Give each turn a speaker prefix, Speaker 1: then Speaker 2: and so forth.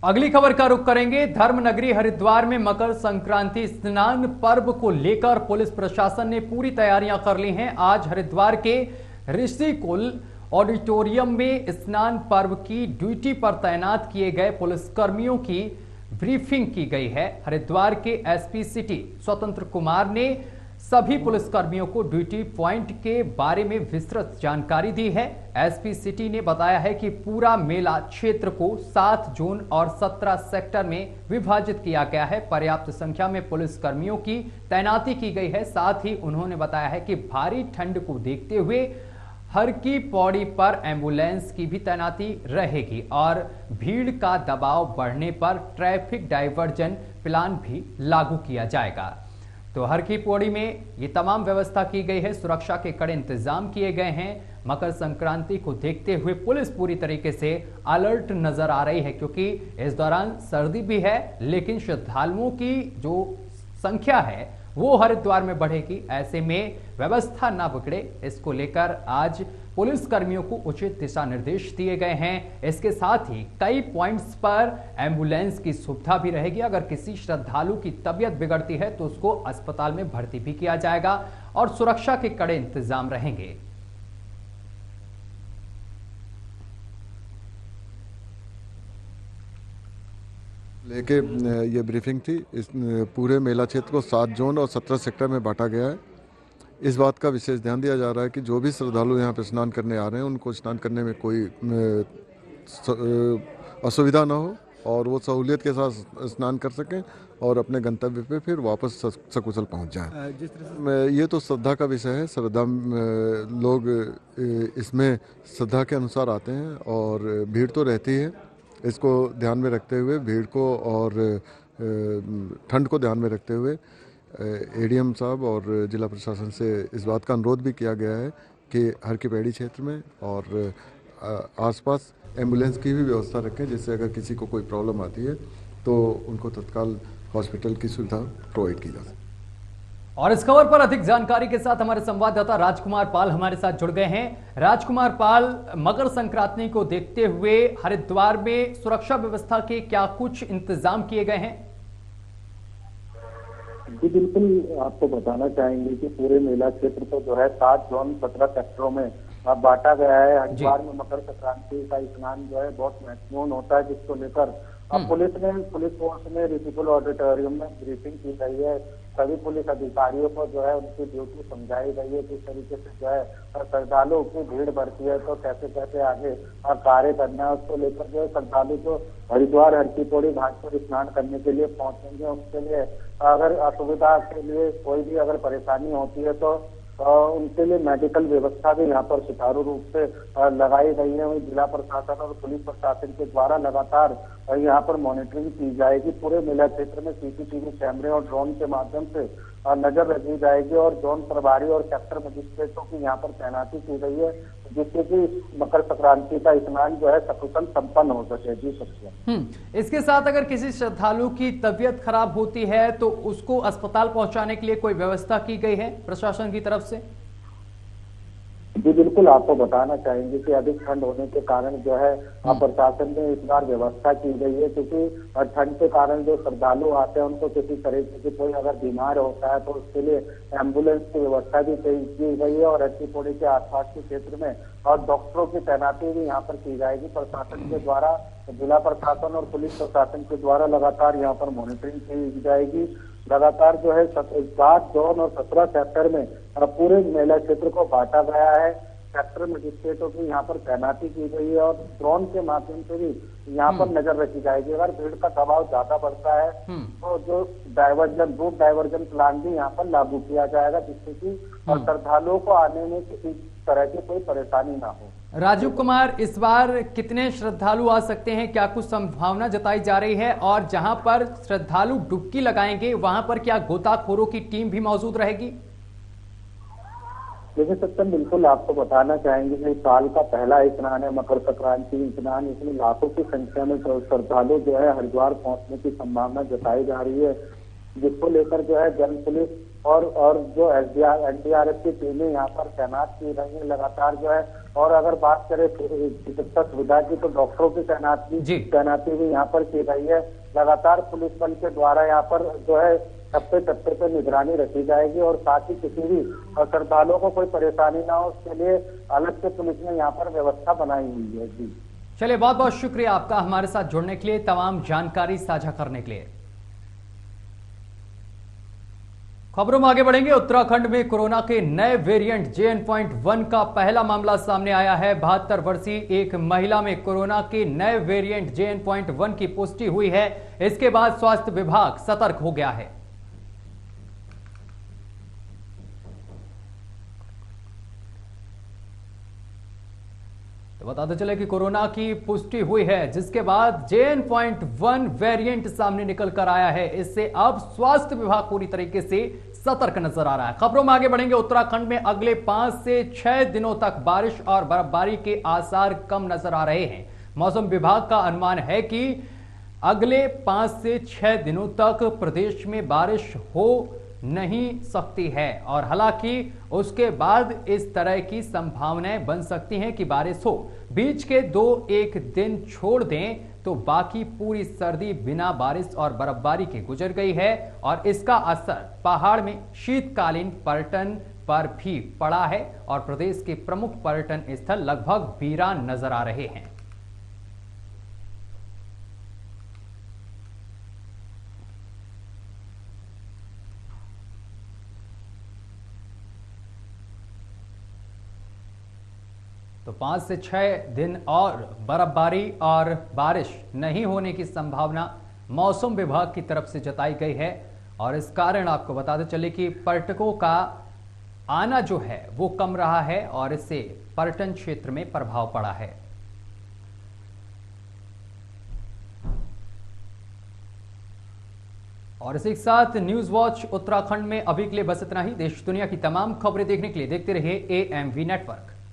Speaker 1: अगली खबर का रुख करेंगे। धर्मनगरी हरिद्वार में मकर संक्रांति स्नान पर्व को लेकर पुलिस प्रशासन ने पूरी तैयारियां कर ली हैं। आज हरिद्वार के ऋषिकुल ऑडिटोरियम में स्नान पर्व की ड्यूटी पर तैनात किए गए पुलिसकर्मियों की ब्रीफिंग की गई है। हरिद्वार के एसपी सिटी स्वतंत्र कुमार ने सभी पुलिसकर्मियों को ड्यूटी पॉइंट के बारे में विस्तृत जानकारी दी है। एसपी सिटी ने बताया है कि पूरा मेला क्षेत्र को 7 जोन और 17 सेक्टर में विभाजित किया गया है। पर्याप्त संख्या में पुलिसकर्मियों की तैनाती की गई है। साथ ही उन्होंने बताया है कि भारी ठंड को देखते हुए हर की पौड़ी पर एम्बुलेंस की भी तैनाती रहेगी और भीड़ का दबाव बढ़ने पर ट्रैफिक डाइवर्जन प्लान भी लागू किया जाएगा। तो हर की पौड़ी में ये तमाम व्यवस्था की गई है। सुरक्षा के कड़े इंतजाम किए गए हैं। मकर संक्रांति को देखते हुए पुलिस पूरी तरीके से अलर्ट नजर आ रही है, क्योंकि इस दौरान सर्दी भी है, लेकिन श्रद्धालुओं की जो संख्या है वो हरिद्वार में बढ़ेगी। ऐसे में व्यवस्था ना बिगड़े, इसको लेकर आज पुलिस कर्मियों को उचित दिशा निर्देश दिए गए हैं। इसके साथ ही कई पॉइंट्स पर एम्बुलेंस की सुविधा भी रहेगी। अगर किसी श्रद्धालु की तबीयत बिगड़ती है तो उसको अस्पताल में भर्ती भी किया जाएगा और सुरक्षा के कड़े इंतजाम रहेंगे।
Speaker 2: लेके ये ब्रीफिंग थी। इस पूरे मेला क्षेत्र को 7 जोन और 17 सेक्टर में बांटा गया है। इस बात का विशेष ध्यान दिया जा रहा है कि जो भी श्रद्धालु यहाँ पे स्नान करने आ रहे हैं उनको स्नान करने में कोई असुविधा ना हो और वो सहूलियत के साथ स्नान कर सकें और अपने गंतव्य पे फिर वापस सकुशल पहुँच जाएं। जिस तरह से ये तो श्रद्धा का विषय है। श्रद्धा लोग इसमें श्रद्धा के अनुसार आते हैं और भीड़ तो रहती है। इसको ध्यान में रखते हुए, भीड़ को और ठंड को ध्यान में रखते हुए एडीएम साहब और जिला प्रशासन से इस बात का अनुरोध भी किया गया है कि हर की पैड़ी क्षेत्र में और आसपास एम्बुलेंस की भी व्यवस्था रखें, जिससे अगर किसी को कोई प्रॉब्लम आती है तो उनको तत्काल हॉस्पिटल की सुविधा प्रोवाइड की जा सके।
Speaker 1: और इस खबर पर अधिक जानकारी के साथ हमारे संवाददाता राजकुमार पाल हमारे साथ जुड़ गए हैं। राजकुमार पाल, मकर संक्रांति को देखते हुए हरिद्वार में सुरक्षा व्यवस्था के क्या कुछ इंतजाम किए गए हैं?
Speaker 3: जी बिल्कुल, आपको बताना चाहेंगे कि पूरे मेला क्षेत्र को जो है 7 जोन 17 सेक्टरों में बांटा गया है। हरिद्वार में मकर संक्रांति का स्नान जो है बहुत महत्वपूर्ण होता है, जिसको लेकर अब पुलिस फोर्स में ऋषिकुल ऑडिटोरियम में ब्रीफिंग की गई है। सभी पुलिस अधिकारियों को जो है उनकी ड्यूटी समझाई गई है, किस तरीके से जो है श्रद्धालुओं की भीड़ बढ़ती है तो कैसे कैसे आगे कार्य करना है। उसको लेकर जो है श्रद्धालु जो हरिद्वार हर की पौड़ी घाट पर स्नान करने के लिए पहुंचेंगे, उसके लिए अगर असुविधा के लिए कोई भी अगर परेशानी होती है तो उनके लिए मेडिकल व्यवस्था भी यहाँ पर सुचारू रूप से लगाई गई है। वही जिला प्रशासन और पुलिस प्रशासन के द्वारा लगातार यहाँ पर मॉनिटरिंग की जाएगी। पूरे मेला क्षेत्र में सीसीटीवी कैमरे और ड्रोन के माध्यम से नजर रखी जाएगी और जोन प्रभारी और सेक्टर मजिस्ट्रेटों की यहाँ पर तैनाती की गई है, जिससे कि मकर संक्रांति का स्नान जो है सकुशल संपन्न हो सके। जी सत्य।
Speaker 1: इसके साथ अगर किसी श्रद्धालु की तबीयत खराब होती है तो उसको अस्पताल पहुंचाने के लिए कोई व्यवस्था की गई है प्रशासन की तरफ से?
Speaker 3: जी बिल्कुल, आपको बताना चाहेंगे कि अधिक ठंड होने के कारण जो है प्रशासन ने इस बार व्यवस्था की गई है, क्योंकि ठंड के कारण जो श्रद्धालु आते हैं उनको किसी तरीके की कोई अगर बीमार होता है तो उसके लिए एम्बुलेंस की व्यवस्था भी की गई है और हर पौड़ी के आसपास के क्षेत्र में और डॉक्टरों की तैनाती भी यहाँ पर की जाएगी। प्रशासन के द्वारा, जिला प्रशासन और पुलिस प्रशासन के द्वारा लगातार यहाँ पर मॉनिटरिंग की जाएगी। लगातार जो है 7 जोन और 17 सेक्टर में पूरे मेला क्षेत्र को बांटा गया है। सेक्टर मजिस्ट्रेटों की यहाँ पर तैनाती की गई है और ड्रोन के माध्यम से भी यहाँ पर नजर रखी जाएगी। अगर भीड़ का दबाव ज्यादा बढ़ता है तो जो रूट डाइवर्जन प्लान भी यहाँ पर लागू किया जाएगा, जिससे कि श्रद्धालुओं को आने में किसी तरह की कोई परेशानी ना हो।
Speaker 1: राजीव कुमार, इस बार कितने श्रद्धालु आ सकते हैं, क्या कुछ संभावना जताई जा रही है? और जहां पर श्रद्धालु डुबकी लगाएंगे वहां पर क्या गोताखोरों की टीम भी मौजूद रहेगी?
Speaker 3: देखिए सत्यम, बिल्कुल आपको बताना चाहेंगे कि साल का पहला स्नान है मकर संक्रांति स्नान। इसमें लाखों की संख्या में श्रद्धालु जो है हरिद्वार पहुंचने की संभावना जताई जा रही है, जिसको लेकर जो है जन पुलिस और जो एनडीआरएफ की टीमें यहाँ पर तैनात की रही है। लगातार जो है और अगर बात करें चिकित्सा सुविधा की तो डॉक्टरों की तैनाती भी यहाँ पर की गई है। लगातार पुलिस बल के द्वारा यहाँ पर जो है टप्पे टप्पे पे निगरानी रखी जाएगी और साथ ही किसी भी श्रद्धालुओं को कोई परेशानी ना हो उसके लिए अलग से पुलिस ने यहाँ पर व्यवस्था बनाई हुई है। जी
Speaker 1: चलिए, बहुत बहुत शुक्रिया आपका हमारे साथ जुड़ने के लिए, तमाम जानकारी साझा करने के लिए। खबरों में आगे बढ़ेंगे। उत्तराखंड में कोरोना के नए वेरिएंट JN.1 का पहला मामला सामने आया है। 72 वर्षीय एक महिला में कोरोना के नए वेरिएंट JN.1 की पुष्टि हुई है। इसके बाद स्वास्थ्य विभाग सतर्क हो गया है। तो बताते चले कि कोरोना की पुष्टि हुई है, जिसके बाद JN.1 वेरिएंट सामने निकल कर आया है। इससे अब स्वास्थ्य विभाग पूरी तरीके से सतर्क नजर आ रहा है। खबरों में आगे बढ़ेंगे। उत्तराखंड में अगले 5 से 6 दिनों तक बारिश और बर्फबारी के आसार कम नजर आ रहे हैं। मौसम विभाग का अनुमान है कि अगले 5 से 6 दिनों तक प्रदेश में बारिश हो नहीं सकती है और हालांकि उसके बाद इस तरह की संभावनाएं बन सकती हैं कि बारिश हो। बीच के 2-1 दिन छोड़ दें तो बाकी पूरी सर्दी बिना बारिश और बर्फबारी के गुजर गई है और इसका असर पहाड़ में शीतकालीन पर्यटन पर भी पड़ा है और प्रदेश के प्रमुख पर्यटन स्थल लगभग वीरान नजर आ रहे हैं। तो 5 से 6 दिन और बर्फबारी और बारिश नहीं होने की संभावना मौसम विभाग की तरफ से जताई गई है और इस कारण आपको बताते चले कि पर्यटकों का आना जो है वो कम रहा है और इससे पर्यटन क्षेत्र में प्रभाव पड़ा है। और इसी के साथ न्यूज वॉच उत्तराखंड में अभी के लिए बस इतना ही। देश दुनिया की तमाम खबरें देखने के लिए देखते रहिए AMV नेटवर्क।